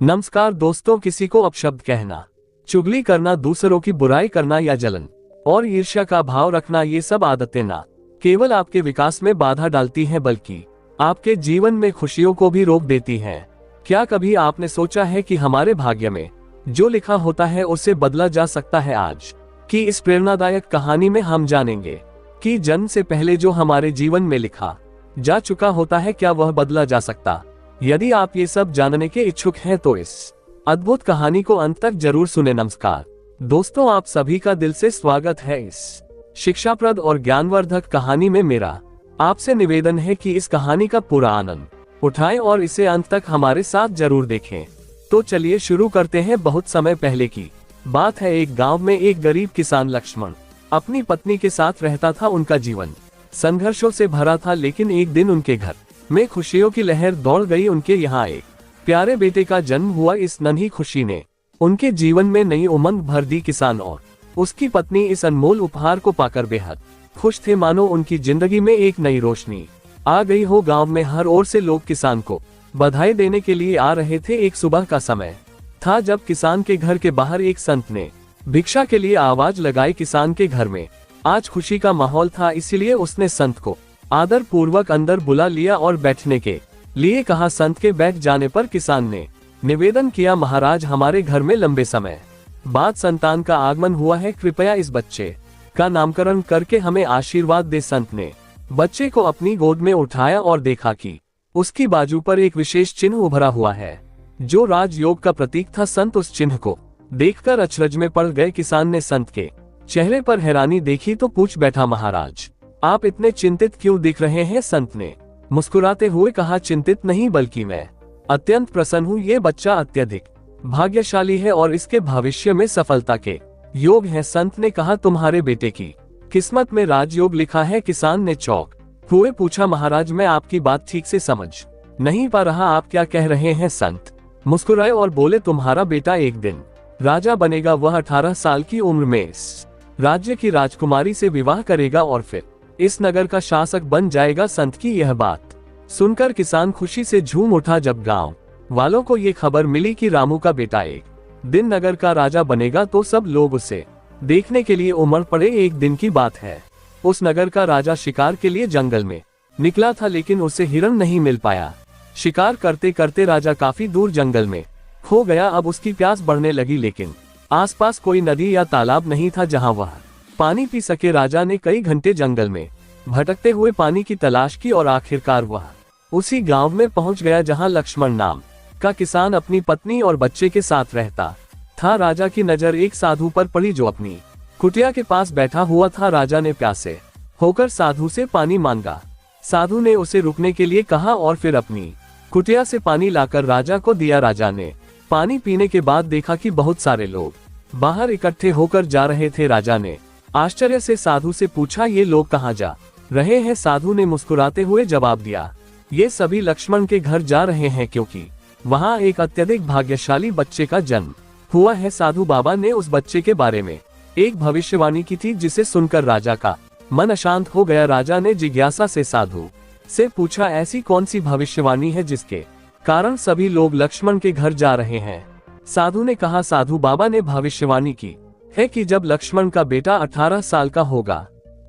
नमस्कार दोस्तों, किसी को अपशब्द कहना, चुगली करना, दूसरों की बुराई करना या जलन और ईर्ष्या का भाव रखना, ये सब आदतें ना केवल आपके विकास में बाधा डालती हैं बल्कि आपके जीवन में खुशियों को भी रोक देती हैं। क्या कभी आपने सोचा है कि हमारे भाग्य में जो लिखा होता है उसे बदला जा सकता है? आज की इस प्रेरणादायक कहानी में हम जानेंगे कि जन्म से पहले जो हमारे जीवन में लिखा जा चुका होता है, क्या वह बदला जा सकता? यदि आप ये सब जानने के इच्छुक हैं तो इस अद्भुत कहानी को अंत तक जरूर सुने। नमस्कार दोस्तों, आप सभी का दिल से स्वागत है इस शिक्षाप्रद और ज्ञानवर्धक कहानी में। मेरा आपसे निवेदन है कि इस कहानी का पूरा आनंद उठाएं और इसे अंत तक हमारे साथ जरूर देखें। तो चलिए शुरू करते हैं। बहुत समय पहले की बात है। एक गांव में एक गरीब किसान लक्ष्मण अपनी पत्नी के साथ रहता था। उनका जीवन संघर्षों से भरा था, लेकिन एक दिन उनके घर में खुशियों की लहर दौड़ गई। उनके यहाँ एक प्यारे बेटे का जन्म हुआ। इस नन्ही खुशी ने उनके जीवन में नई उमंग भर दी। किसान और उसकी पत्नी इस अनमोल उपहार को पाकर बेहद खुश थे, मानो उनकी जिंदगी में एक नई रोशनी आ गई हो। गांव में हर ओर से लोग किसान को बधाई देने के लिए आ रहे थे। एक सुबह का समय था जब किसान के घर के बाहर एक संत ने भिक्षा के लिए आवाज लगाई। किसान के घर में आज खुशी का माहौल था, इसलिए उसने संत को आदर पूर्वक अंदर बुला लिया और बैठने के लिए कहा। संत के बैठ जाने पर किसान ने निवेदन किया, महाराज, हमारे घर में लंबे समय बाद संतान का आगमन हुआ है, कृपया इस बच्चे का नामकरण करके हमें आशीर्वाद दे। संत ने बच्चे को अपनी गोद में उठाया और देखा कि उसकी बाजू पर एक विशेष चिन्ह उभरा हुआ है जो राजयोग का प्रतीक था। संत उस चिन्ह को देखकर अचरज में पड़ गए। किसान ने संत के चेहरे पर हैरानी देखी तो पूछ बैठा, महाराज, आप इतने चिंतित क्यों दिख रहे हैं? संत ने मुस्कुराते हुए कहा, चिंतित नहीं बल्कि मैं अत्यंत प्रसन्न हूँ। ये बच्चा अत्यधिक भाग्यशाली है और इसके भविष्य में सफलता के योग है। संत ने कहा, तुम्हारे बेटे की किस्मत में राजयोग लिखा है। किसान ने चौंक हुए पूछा, महाराज, मैं आपकी बात ठीक से समझ नहीं पा रहा, आप क्या कह रहे हैं? संत मुस्कुराए और बोले, तुम्हारा बेटा एक दिन राजा बनेगा। वह 18 साल की उम्र में इस राज्य की राजकुमारी से विवाह करेगा और फिर इस नगर का शासक बन जाएगा। संत की यह बात सुनकर किसान खुशी से झूम उठा। जब गांव वालों को ये खबर मिली कि रामू का बेटा एक दिन नगर का राजा बनेगा तो सब लोग उसे देखने के लिए उमड़ पड़े। एक दिन की बात है, उस नगर का राजा शिकार के लिए जंगल में निकला था, लेकिन उसे हिरण नहीं मिल पाया। शिकार करते करते राजा काफी दूर जंगल में खो गया। अब उसकी प्यास बढ़ने लगी, लेकिन आसपास कोई नदी या तालाब नहीं था जहां वह पानी पी सके। राजा ने कई घंटे जंगल में भटकते हुए पानी की तलाश की और आखिरकार वह उसी गांव में पहुंच गया जहां लक्ष्मण नाम का किसान अपनी पत्नी और बच्चे के साथ रहता था। राजा की नजर एक साधु पर पड़ी जो अपनी कुटिया के पास बैठा हुआ था। राजा ने प्यासे होकर साधु से पानी मांगा। साधु ने उसे रुकने के लिए कहा और फिर अपनी कुटिया से पानी लाकर राजा को दिया। राजा ने पानी पीने के बाद देखा कि बहुत सारे लोग बाहर इकट्ठे होकर जा रहे थे। राजा ने आश्चर्य से साधु से पूछा, ये लोग कहाँ जा रहे हैं? साधु ने मुस्कुराते हुए जवाब दिया, ये सभी लक्ष्मण के घर जा रहे हैं, क्योंकि वहाँ एक अत्यधिक भाग्यशाली बच्चे का जन्म हुआ है। साधु बाबा ने उस बच्चे के बारे में एक भविष्यवाणी की थी, जिसे सुनकर राजा का मन अशांत हो गया। राजा ने जिज्ञासा से साधु से पूछा, ऐसी कौन सी भविष्यवाणी है जिसके कारण सभी लोग लक्ष्मण के घर जा रहे हैं? साधु ने कहा, साधु बाबा ने भविष्यवाणी की है कि जब लक्ष्मण का बेटा 18 साल का होगा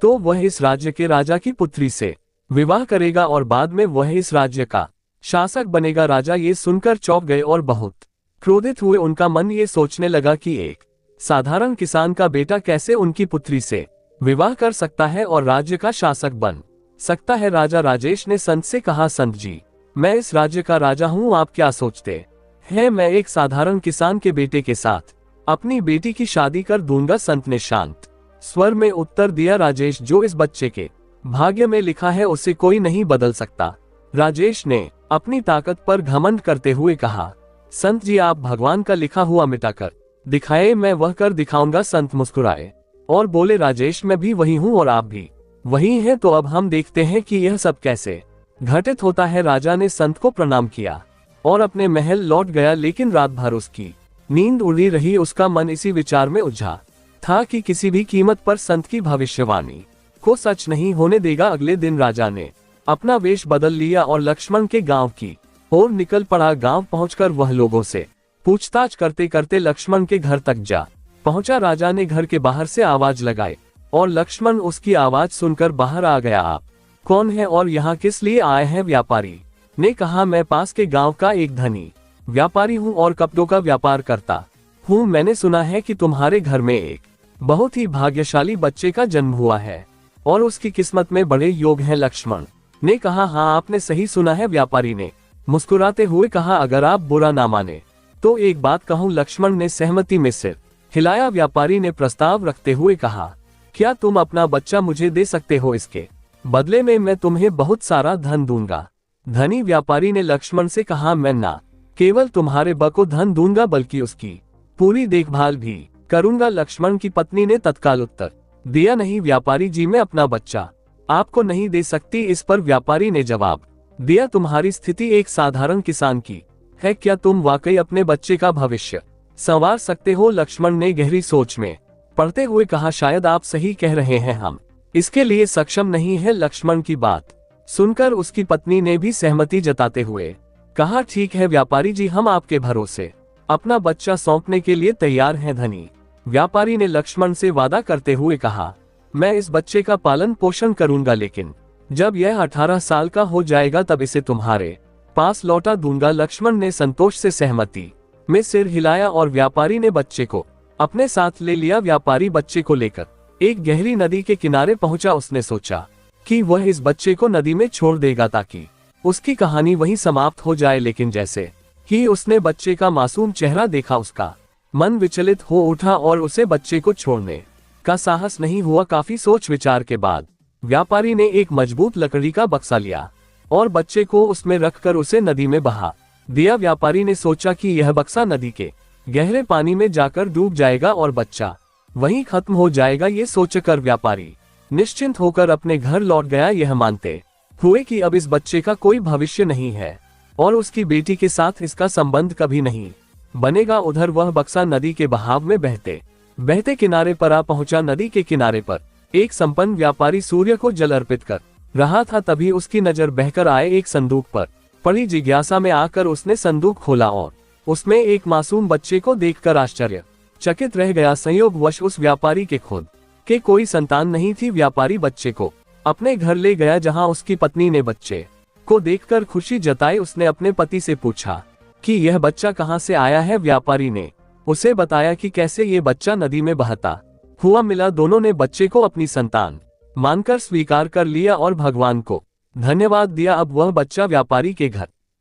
तो वह इस राज्य के राजा की पुत्री से विवाह करेगा और बाद में वह इस राज्य का शासक बनेगा। राजा ये सुनकर चौंक गए और बहुत क्रोधित हुए। उनका मन ये सोचने लगा कि एक साधारण किसान का बेटा कैसे उनकी पुत्री से विवाह कर सकता है और राज्य का शासक बन सकता है। राजा राजेश ने संत से कहा, संत जी, मैं इस राज्य का राजा हूँ, आप क्या सोचते हैं मैं एक साधारण किसान के बेटे के साथ अपनी बेटी की शादी कर दूंगा? संत ने शांत स्वर में उत्तर दिया, राजेश, जो इस बच्चे के भाग्य में लिखा है उसे कोई नहीं बदल सकता। राजेश ने अपनी ताकत पर घमंड करते हुए कहा, संत जी, आप भगवान का लिखा हुआ मिटाकर दिखाए, मैं वह कर दिखाऊंगा। संत मुस्कुराए और बोले, राजेश, मैं भी वही हूँ और आप भी वही हैं, तो अब हम देखते हैं कि यह सब कैसे घटित होता है। राजा ने संत को प्रणाम किया और अपने महल लौट गया, लेकिन रात भर उसकी नींद उड़ी रही। उसका मन इसी विचार में उलझा था कि किसी भी कीमत पर संत की भविष्यवाणी को सच नहीं होने देगा। अगले दिन राजा ने अपना वेश बदल लिया और लक्ष्मण के गांव की ओर निकल पड़ा। गांव पहुंचकर वह लोगों से पूछताछ करते करते लक्ष्मण के घर तक जा पहुंचा। राजा ने घर के बाहर से आवाज लगाई और लक्ष्मण उसकी आवाज सुनकर बाहर आ गया। आप कौन है और यहाँ किस लिए आए हैं? व्यापारी ने कहा, मैं पास के गांव का एक धनी व्यापारी हूँ और कपड़ों का व्यापार करता हूँ। मैंने सुना है कि तुम्हारे घर में एक बहुत ही भाग्यशाली बच्चे का जन्म हुआ है और उसकी किस्मत में बड़े योग हैं। लक्ष्मण ने कहा, हाँ आपने सही सुना है। व्यापारी ने मुस्कुराते हुए कहा, अगर आप बुरा ना माने तो एक बात कहूँ। लक्ष्मण ने सहमति में सिर हिलाया। व्यापारी ने प्रस्ताव रखते हुए कहा, क्या तुम अपना बच्चा मुझे दे सकते हो? इसके बदले में मैं तुम्हें बहुत सारा धन दूंगा। धनी व्यापारी ने लक्ष्मण से कहा, मैं ना केवल तुम्हारे बच्चे को धन दूंगा बल्कि उसकी पूरी देखभाल भी करूंगा। लक्ष्मण की पत्नी ने तत्काल उत्तर दिया, नहीं व्यापारी जी, मैं अपना बच्चा आपको नहीं दे सकती। इस पर व्यापारी ने जवाब दिया, तुम्हारी स्थिति एक साधारण किसान की है, क्या तुम वाकई अपने बच्चे का भविष्य संवार सकते हो? लक्ष्मण ने गहरी सोच में पढ़ते हुए कहा, शायद आप सही कह रहे हैं, हम इसके लिए सक्षम नहीं है। लक्ष्मण की बात सुनकर उसकी पत्नी ने भी सहमति जताते हुए कहा, ठीक है व्यापारी जी, हम आपके भरोसे अपना बच्चा सौंपने के लिए तैयार हैं। धनी व्यापारी ने लक्ष्मण से वादा करते हुए कहा, मैं इस बच्चे का पालन पोषण करूंगा, लेकिन जब यह 18 साल का हो जाएगा तब इसे तुम्हारे पास लौटा दूंगा। लक्ष्मण ने संतोष से सहमति में सिर हिलाया और व्यापारी ने बच्चे को अपने साथ ले लिया। व्यापारी बच्चे को लेकर एक गहरी नदी के किनारे पहुंचा। उसने सोचा कि वह इस बच्चे को नदी में छोड़ देगा ताकि उसकी कहानी वहीं समाप्त हो जाए, लेकिन जैसे ही उसने बच्चे का मासूम चेहरा देखा उसका मन विचलित हो उठा और उसे बच्चे को छोड़ने का साहस नहीं हुआ। काफी सोच विचार के बाद व्यापारी ने एक मजबूत लकड़ी का बक्सा लिया और बच्चे को उसमें रखकर उसे नदी में बहा दिया। व्यापारी ने सोचा कि यह बक्सा नदी के गहरे पानी में जाकर डूब जाएगा और बच्चा वहीं खत्म हो जाएगा। ये सोचकर व्यापारी निश्चिंत होकर अपने घर लौट गया, यह मानते हुए कि अब इस बच्चे का कोई भविष्य नहीं है और उसकी बेटी के साथ इसका संबंध कभी नहीं बनेगा। उधर वह बक्सा नदी के बहाव में बहते बहते किनारे पर आ पहुंचा। नदी के किनारे पर एक संपन्न व्यापारी सूर्य को जल अर्पित कर रहा था। तभी उसकी नजर बहकर आए एक संदूक पर पड़ी। जिज्ञासा में आकर उसने संदूक खोला और उसमें एक मासूम बच्चे को देखकर आश्चर्य चकित रह गया। संयोगवश उस व्यापारी के खुद के कोई संतान नहीं थी। व्यापारी बच्चे को अपने घर ले गया, जहां उसकी पत्नी ने बच्चे को देखकर खुशी जताई। उसने अपने पति से पूछा कि यह बच्चा कहां से आया है। व्यापारी ने उसे बताया कि कैसे ये बच्चा नदी में बहता हुआ मिला। दोनों ने बच्चे को अपनी संतान मानकर स्वीकार कर लिया और भगवान को धन्यवाद दिया। अब वह बच्चा व्यापारी के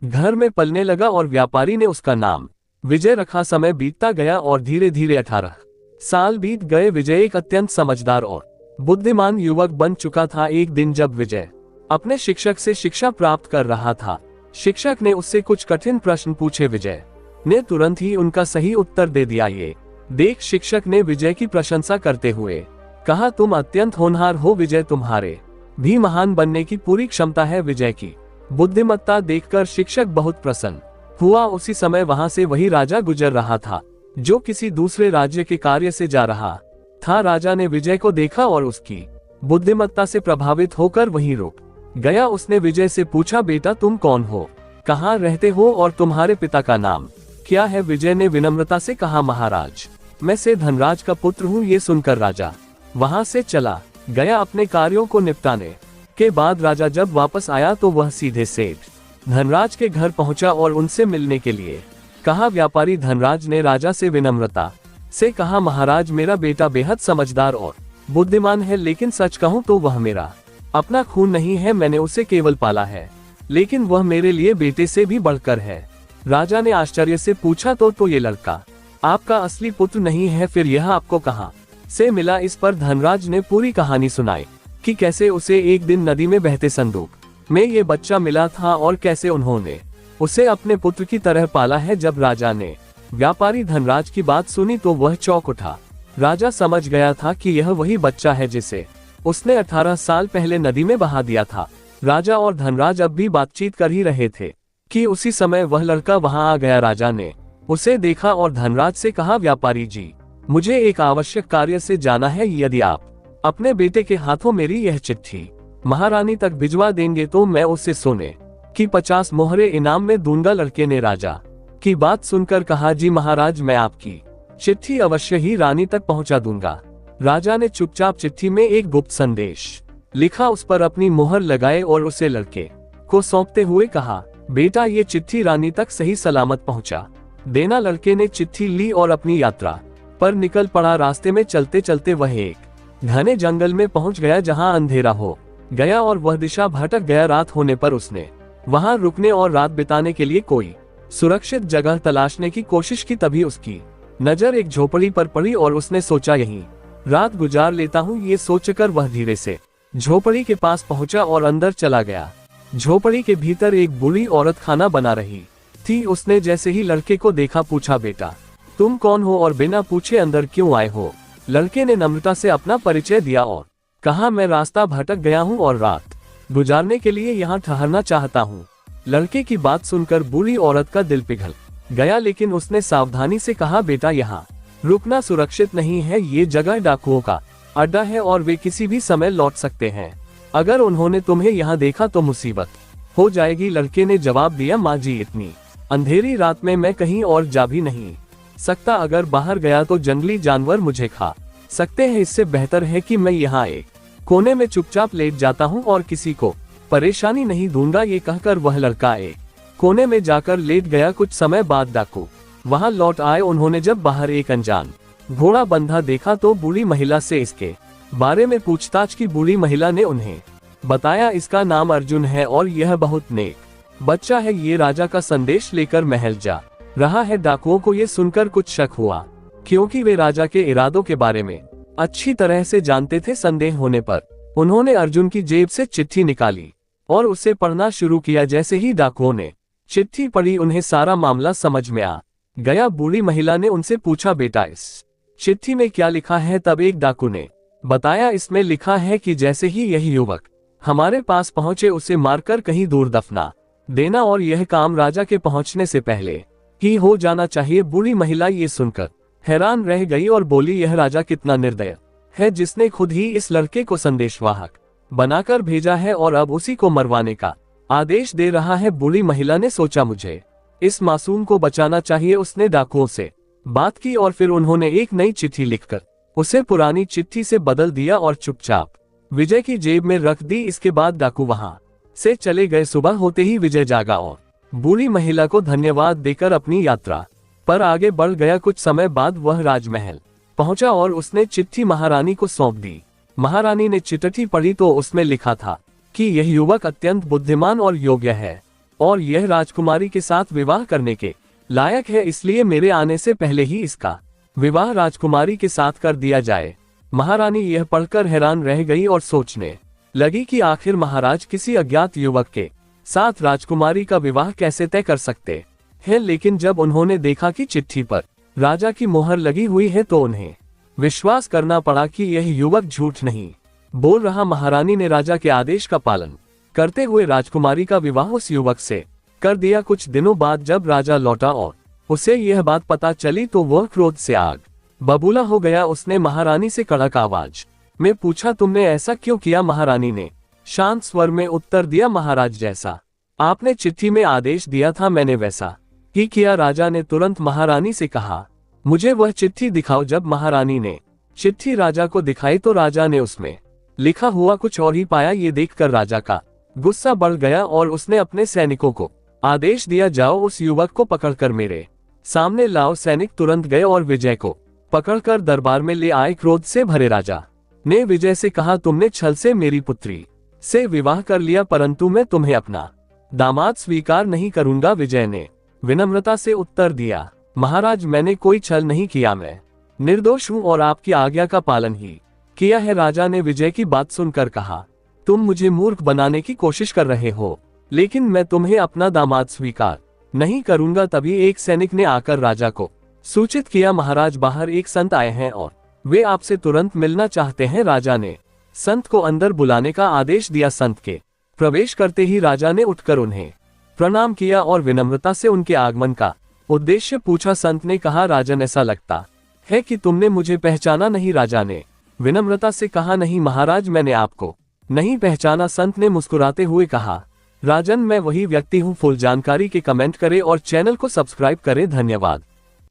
घर में पलने लगा और व्यापारी ने उसका नाम विजय रखा। समय बीतता गया और धीरे धीरे 18 साल बीत गए। विजय एक अत्यंत समझदार और बुद्धिमान युवक बन चुका था। एक दिन जब विजय अपने शिक्षक से शिक्षा प्राप्त कर रहा था, शिक्षक ने उससे कुछ कठिन प्रश्न पूछे। विजय ने तुरंत ही उनका सही उत्तर दे दिया। ये देख शिक्षक ने विजय की प्रशंसा करते हुए कहा, तुम अत्यंत होनहार हो विजय, तुम्हारे भी महान बनने की पूरी क्षमता है। विजय की बुद्धिमत्ता देखकर शिक्षक बहुत प्रसन्न हुआ। उसी समय वहां से वही राजा गुजर रहा था जो किसी दूसरे राज्य के कार्य से जा रहा था। राजा ने विजय को देखा और उसकी बुद्धिमत्ता से प्रभावित होकर वहीं रुक गया। उसने विजय से पूछा, बेटा तुम कौन हो, कहाँ रहते हो और तुम्हारे पिता का नाम क्या है? विजय ने विनम्रता से कहा, महाराज मैं से धनराज का पुत्र हूँ। ये सुनकर राजा वहां से चला गया अपने कार्यों को निपटाने के बाद। राजा जब वापस आया तो वह सीधे सेठ धनराज के घर पहुंचा और उनसे मिलने के लिए कहा। व्यापारी धनराज ने राजा से विनम्रता से कहा, महाराज मेरा बेटा बेहद समझदार और बुद्धिमान है, लेकिन सच कहूं तो वह मेरा अपना खून नहीं है। मैंने उसे केवल पाला है, लेकिन वह मेरे लिए बेटे से भी बढ़कर है। राजा ने आश्चर्य से पूछा, तो ये लड़का आपका असली पुत्र नहीं है, फिर यह आपको कहाँ से मिला? इस पर धनराज ने पूरी कहानी सुनाई कि कैसे उसे एक दिन नदी में बहते संदूक में ये बच्चा मिला था और कैसे उन्होंने उसे अपने पुत्र की तरह पाला है। जब राजा ने व्यापारी धनराज की बात सुनी तो वह चौंक उठा। राजा समझ गया था कि यह वही बच्चा है जिसे उसने 18 साल पहले नदी में बहा दिया था। राजा और धनराज अब भी बातचीत कर ही रहे थे कि उसी समय वह लड़का वहां आ गया। राजा ने उसे देखा और धनराज से कहा, व्यापारी जी मुझे एक आवश्यक कार्य से जाना है। यदि आप अपने बेटे के हाथों मेरी यह चिट्ठी महारानी तक भिजवा देंगे तो मैं उसे सोने की 50 मोहरे इनाम में दूंगा। लड़के ने राजा की बात सुनकर कहा, जी महाराज, मैं आपकी चिट्ठी अवश्य ही रानी तक पहुंचा दूंगा। राजा ने चुपचाप चिट्ठी में एक गुप्त संदेश लिखा, उस पर अपनी मुहर लगाए और उसे लड़के को सौंपते हुए कहा, बेटा ये चिट्ठी रानी तक सही सलामत पहुंचा देना। लड़के ने चिट्ठी ली और अपनी यात्रा पर निकल पड़ा। रास्ते में चलते चलते वह एक घने जंगल में पहुंच गया जहां अंधेरा हो गया और वह दिशा भटक गया। रात होने पर उसने वहां रुकने और रात बिताने के लिए कोई सुरक्षित जगह तलाशने की कोशिश की। तभी उसकी नजर एक झोपड़ी पर पड़ी और उसने सोचा, यहीं रात गुजार लेता हूँ। ये सोचकर वह धीरे से झोपड़ी के पास पहुंचा और अंदर चला गया। झोपड़ी के भीतर एक बूढ़ी औरत खाना बना रही थी। उसने जैसे ही लड़के को देखा, पूछा, बेटा तुम कौन हो और बिना पूछे अंदर क्यों आए हो? लड़के ने नम्रता से अपना परिचय दिया और कहा, मैं रास्ता भटक गया हूँ और रात गुजारने के लिए यहाँ ठहरना चाहता हूँ। लड़के की बात सुनकर बूढ़ी औरत का दिल पिघल गया, लेकिन उसने सावधानी से कहा, बेटा यहाँ रुकना सुरक्षित नहीं है। ये जगह डाकुओं का अड्डा है और वे किसी भी समय लौट सकते हैं। अगर उन्होंने तुम्हें यहाँ देखा तो मुसीबत हो जाएगी। लड़के ने जवाब दिया, माँ जी, इतनी अंधेरी रात में मैं कहीं और जा भी नहीं सकता। अगर बाहर गया तो जंगली जानवर मुझे खा सकते हैं। इससे बेहतर है कि मैं यहाँ एक कोने में चुपचाप लेट जाता हूँ और किसी को परेशानी नहीं दूंगा। ये कहकर वह लड़का एक कोने में जाकर लेट गया। कुछ समय बाद डाकू वहां लौट आए। उन्होंने जब बाहर एक अनजान घोड़ा बंधा देखा तो बूढ़ी महिला से इसके बारे में पूछताछ की। बूढ़ी महिला ने उन्हें बताया, इसका नाम अर्जुन है और यह बहुत नेक बच्चा है। ये राजा का संदेश लेकर महल जा रहा है। डाकुओं को ये सुनकर कुछ शक हुआ, क्योंकि वे राजा के इरादों के बारे में अच्छी तरह से जानते थे। संदेह होने पर उन्होंने अर्जुन की जेब से चिट्ठी निकाली और उसे पढ़ना शुरू किया। जैसे ही डाकुओं ने चिट्ठी पढ़ी, उन्हें सारा मामला समझ में आ गया। बूढ़ी महिला ने उनसे पूछा, बेटा इस चिट्ठी में क्या लिखा है? तब एक डाकू ने बताया, इसमें लिखा है कि जैसे ही यह युवक हमारे पास पहुंचे उसे मारकर कहीं दूर दफना देना और यह काम राजा के पहुंचने से पहले ही हो जाना चाहिए। बूढ़ी महिला ये सुनकर हैरान रह गई और बोली, यह राजा कितना निर्दय है, जिसने खुद ही इस लड़के को संदेशवाहक बनाकर भेजा है और अब उसी को मरवाने का आदेश दे रहा है। बूढ़ी महिला ने सोचा, मुझे इस मासूम को बचाना चाहिए। उसने डाकुओं से बात की और फिर उन्होंने एक नई चिट्ठी लिखकर उसे पुरानी चिट्ठी से बदल दिया और चुपचाप विजय की जेब में रख दी। इसके बाद डाकू वहां से चले गए। सुबह होते ही विजय जागा और बूढ़ी महिला को धन्यवाद देकर अपनी यात्रा पर आगे बढ़ गया। कुछ समय बाद वह राजमहल पहुंचा और उसने चिट्ठी महारानी को सौंप दी। महारानी ने चिट्ठी पढ़ी तो उसमें लिखा था कि यह युवक अत्यंत बुद्धिमान और योग्य है और यह राजकुमारी के साथ विवाह करने के लायक है, इसलिए मेरे आने से पहले ही इसका विवाह राजकुमारी के साथ कर दिया जाए। महारानी यह पढ़कर हैरान रह गई और सोचने लगी कि आखिर महाराज किसी अज्ञात युवक के साथ राजकुमारी का विवाह कैसे तय कर सकते हैं। लेकिन जब उन्होंने देखा कि चिट्ठी पर राजा की मोहर लगी हुई है तो उन्हें विश्वास करना पड़ा कि यह युवक झूठ नहीं बोल रहा। महारानी ने राजा के आदेश का पालन करते हुए राजकुमारी का विवाह उस युवक से कर दिया। कुछ दिनों बाद जब राजा लौटा और उसे यह बात पता चली तो वह क्रोध से आग बबूला हो गया। उसने महारानी से कड़क आवाज में पूछा, तुमने ऐसा क्यों किया? महारानी ने शांत स्वर में उत्तर दिया, महाराज, जैसा आपने चिट्ठी में आदेश दिया था मैंने वैसा ही किया। राजा ने तुरंत महारानी से कहा, मुझे वह चिट्ठी दिखाओ। जब महारानी ने चिट्ठी राजा को दिखाई तो राजा ने उसमें लिखा हुआ कुछ और ही पाया। ये देखकर राजा का गुस्सा बढ़ गया और उसने अपने सैनिकों को आदेश दिया, जाओ उस युवक को पकड़कर मेरे सामने लाओ। सैनिक तुरंत गए और विजय को पकड़कर दरबार में ले आए। क्रोध से भरे राजा ने विजय से कहा, तुमने छल से मेरी पुत्री से विवाह कर लिया, परंतु मैं तुम्हें अपना दामाद स्वीकार नहीं करूंगा। विजय ने विनम्रता से उत्तर दिया, महाराज, मैंने कोई छल नहीं किया, मैं निर्दोष हूँ और आपकी आज्ञा का पालन ही किया है। राजा ने विजय की बात सुनकर कहा, तुम मुझे मूर्ख बनाने की कोशिश कर रहे हो, लेकिन मैं तुम्हें अपना दामाद स्वीकार नहीं करूंगा। तभी एक सैनिक ने आकर राजा को सूचित किया, महाराज, बाहर एक संत आए हैं और वे आपसे तुरंत मिलना चाहते हैं। राजा ने संत को अंदर बुलाने का आदेश दिया। संत के प्रवेश करते ही राजा ने उठकर उन्हें प्रणाम किया और विनम्रता से उनके आगमन का उद्देश्य पूछा। संत ने कहा, राजन, ऐसा लगता है कि तुमने मुझे पहचाना नहीं। राजा ने विनम्रता से कहा, नहीं महाराज, मैंने आपको नहीं पहचाना। संत ने मुस्कुराते हुए कहा, राजन, मैं वही व्यक्ति हूँ। फुल जानकारी के कमेंट करें और चैनल को सब्सक्राइब करें। धन्यवाद।